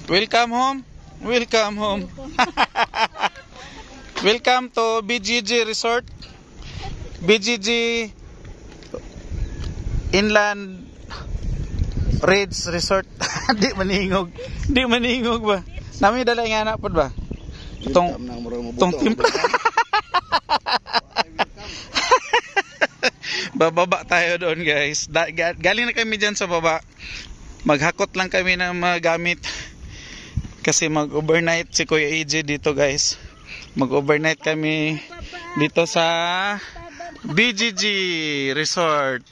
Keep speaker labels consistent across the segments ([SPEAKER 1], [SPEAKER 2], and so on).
[SPEAKER 1] Welcome home. Welcome home. Welcome to BGG Resort. BGG Inland Raids Resort. Di maningog. Di maningog ba? Nami dala nga anak po ba? Tong timpla. Bababa tayo doon, guys. Galing na kami dyan sa baba. Maghakot lang kami ng mga gamit. Kasi mag-overnight si Kuya AJ dito, guys. Mag-overnight kami dito sa BGG Resort.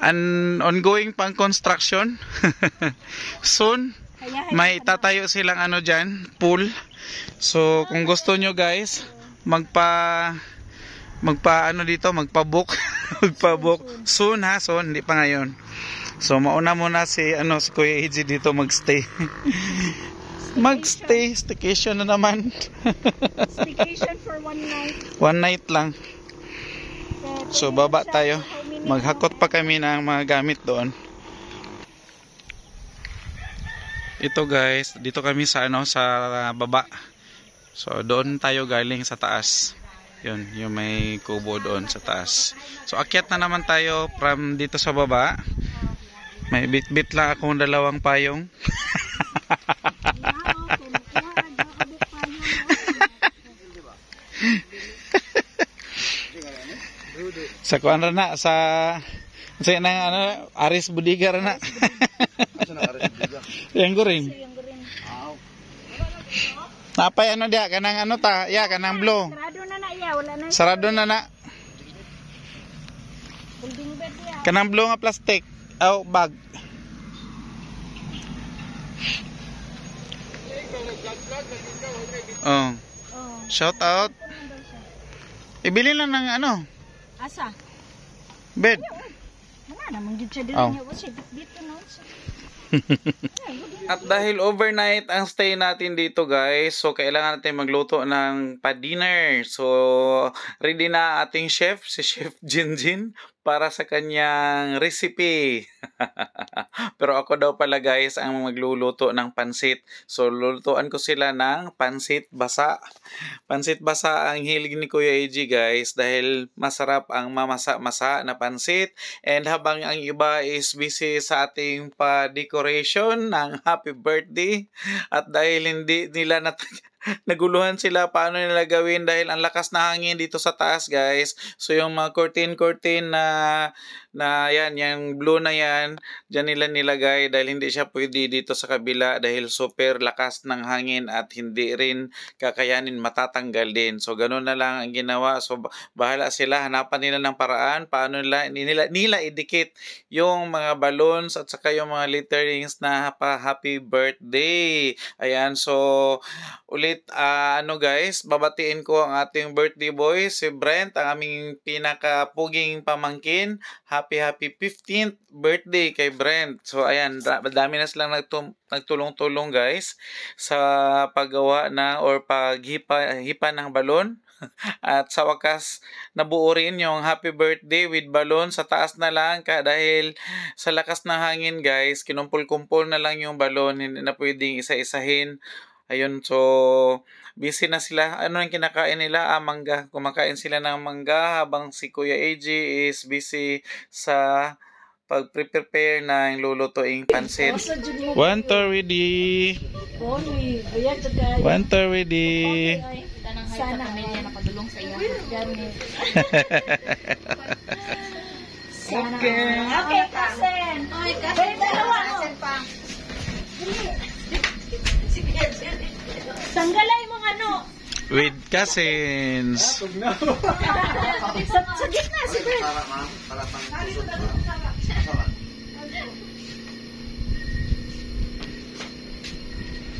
[SPEAKER 1] Ongoing pang construction. Soon, may tatayo silang ano dyan, pool. So, kung gusto nyo, guys, magpa-book. Magpa-book. Soon ha, soon. Hindi pa ngayon. So, mauna muna si Kuya AJ dito magstay. Magstay, staycation na naman.
[SPEAKER 2] Staycation for one night.
[SPEAKER 1] One night lang. So baba tayo. Maghakot pa kami ng mga gamit doon. Ito guys, dito kami sa sa baba. So doon tayo galing sa taas. Yun, yung may kubo doon sa taas. So akyat na naman tayo from dito sa baba. May bit-bit lang akong dalawang payong. Sa kuan na sa nang Aris Budiga na. Yang guring. Napay dia kanang ta, ya kanang blue.
[SPEAKER 2] Sarado na ya, wala na.
[SPEAKER 1] Sarado na.
[SPEAKER 2] Building bed ya.
[SPEAKER 1] Kanang blue nga plastic. Aw bag. Oh. Shout out. Ibili lang ng
[SPEAKER 2] Asa?
[SPEAKER 1] Bed.
[SPEAKER 2] Mga naman gid siya dito dito na.
[SPEAKER 1] At dahil overnight ang stay natin dito, guys, so kailangan natin magluto ng pa-dinner. So ready na ating chef, si Chef Jinjin, para sa kanyang recipe. Pero ako daw pala, guys, ang magluluto ng pansit. So lulutuan ko sila ng pansit basa. Pansit basa ang hilig ni Kuya AJ, guys, dahil masarap ang mamasa-masa na pansit. And habang ang iba is busy sa ating pa-decoration ng happy birthday, at dahil hindi nila naguluhan sila paano nila gawin dahil ang lakas na hangin dito sa taas, guys. So yung mga curtain na yan, yung blue na yan, dyan nila nilagay dahil hindi siya pwede dito sa kabila dahil super lakas ng hangin at hindi rin kakayanin, matatanggal din. So ganun na lang ang ginawa. So bahala sila, hanapan nila ng paraan paano nila idikit yung mga balloons at saka yung mga letterings na happy birthday. Ayan, so ulit guys, babatiin ko ang ating birthday boy, si Brent, ang aming pinakapuging pamangkin. Happy 15th birthday kay Brent. So ayan, dami na silang nagtulong-tulong, guys, sa paggawa or paghipa ng balon. At sa wakas, nabuo rin yung happy birthday with balon sa taas na lang dahil sa lakas ng hangin, guys, kinumpul-kumpul na lang yung balon, hindi na pwedeng isa-isahin. Ayun, so busy na sila. Ano yung kinakain nila? Mangga. Kumakain sila ng mangga habang si Kuya AJ is busy sa pag-prepare ng lulutuing pansit. One tour ready. One tour ready.
[SPEAKER 2] Sana pamilya napadulong sa iyo. Okay, kasen. Kasen pa. Tanggalay mo
[SPEAKER 1] with cousins.
[SPEAKER 2] sa gitna si Ben.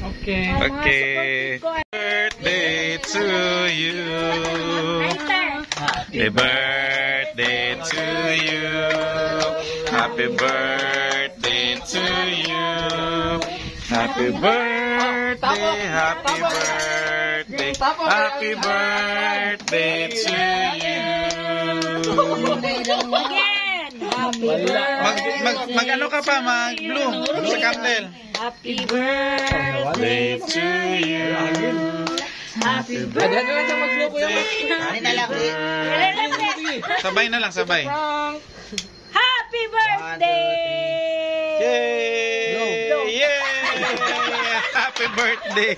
[SPEAKER 1] Okay. Birthday to you. Happy birthday to you. Happy birthday to you. Happy birthday, happy birthday, happy birthday to you.
[SPEAKER 2] Again. Happy birthday.
[SPEAKER 1] Mag-ano ka pa, mag-blue sa candle.
[SPEAKER 2] Happy birthday to you. Happy
[SPEAKER 1] Sabay na lang, sabay.
[SPEAKER 2] Happy birthday!
[SPEAKER 1] Yay! Yay! Happy birthday!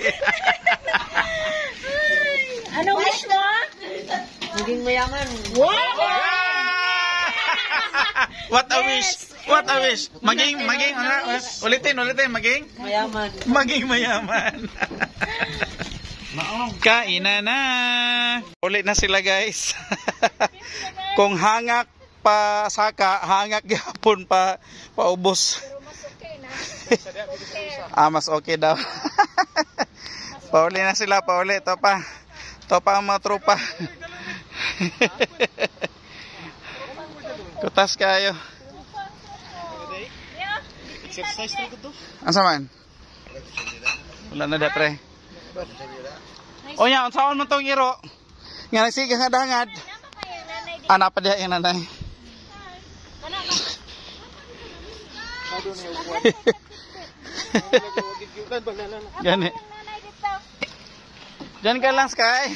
[SPEAKER 2] Ano wish mo?
[SPEAKER 3] Maging mayaman.
[SPEAKER 2] Wow!
[SPEAKER 1] What a wish! What a wish! Maging, ulitin,
[SPEAKER 3] Mayaman.
[SPEAKER 1] maging mayaman. Kainan na! Ulit na sila guys. Kung hangak pa saka, hangak gapon pa paubos. Mas okay daw. Pauli na sila, pauli. Ito pa ang mga tropa. Kutas kayo.
[SPEAKER 3] Exercise na ko to.
[SPEAKER 1] Asa man? Wala na da pre. O yan, saan mo tong iro? Nga nagsiga nga dangad. Anak pa diya yung nanay. Gani. Diyan ka lang, Sky.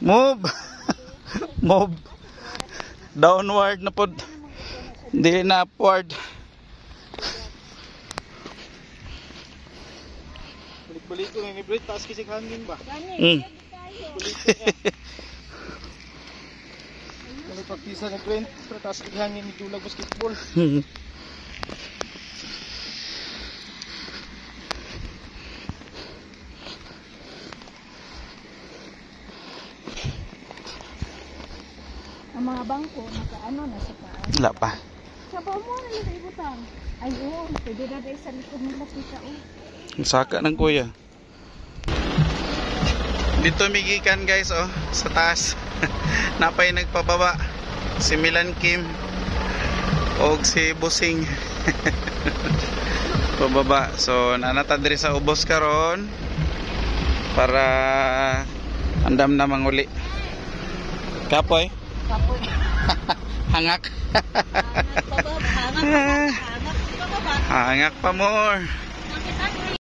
[SPEAKER 1] Move. Move. Downward na pod. Hindi na upward.
[SPEAKER 3] Balik-balik ko ni Brit, taas kisig hangin ba? Balik pagtisa ni Brent, taas kisig hangin ni Dulag basketball.
[SPEAKER 2] Ang mga bangko, nakaano na sa paan.
[SPEAKER 1] Wala pa.
[SPEAKER 2] Sabaw mo na nila ibutang. Ay, oo. Pwede na rin sa likod nila kita, oh.
[SPEAKER 1] Saka ng kuya. Dito migikan guys, oh, sa taas. Napay nagpababa. Si Milan Kim. O si Busing. Pababa. So, nanatad rin sa ubos karon para andam na manguli. Kapoy.
[SPEAKER 2] Kapoy.
[SPEAKER 1] Hangak.
[SPEAKER 2] Hangak pa ba?
[SPEAKER 1] Hangak pa more.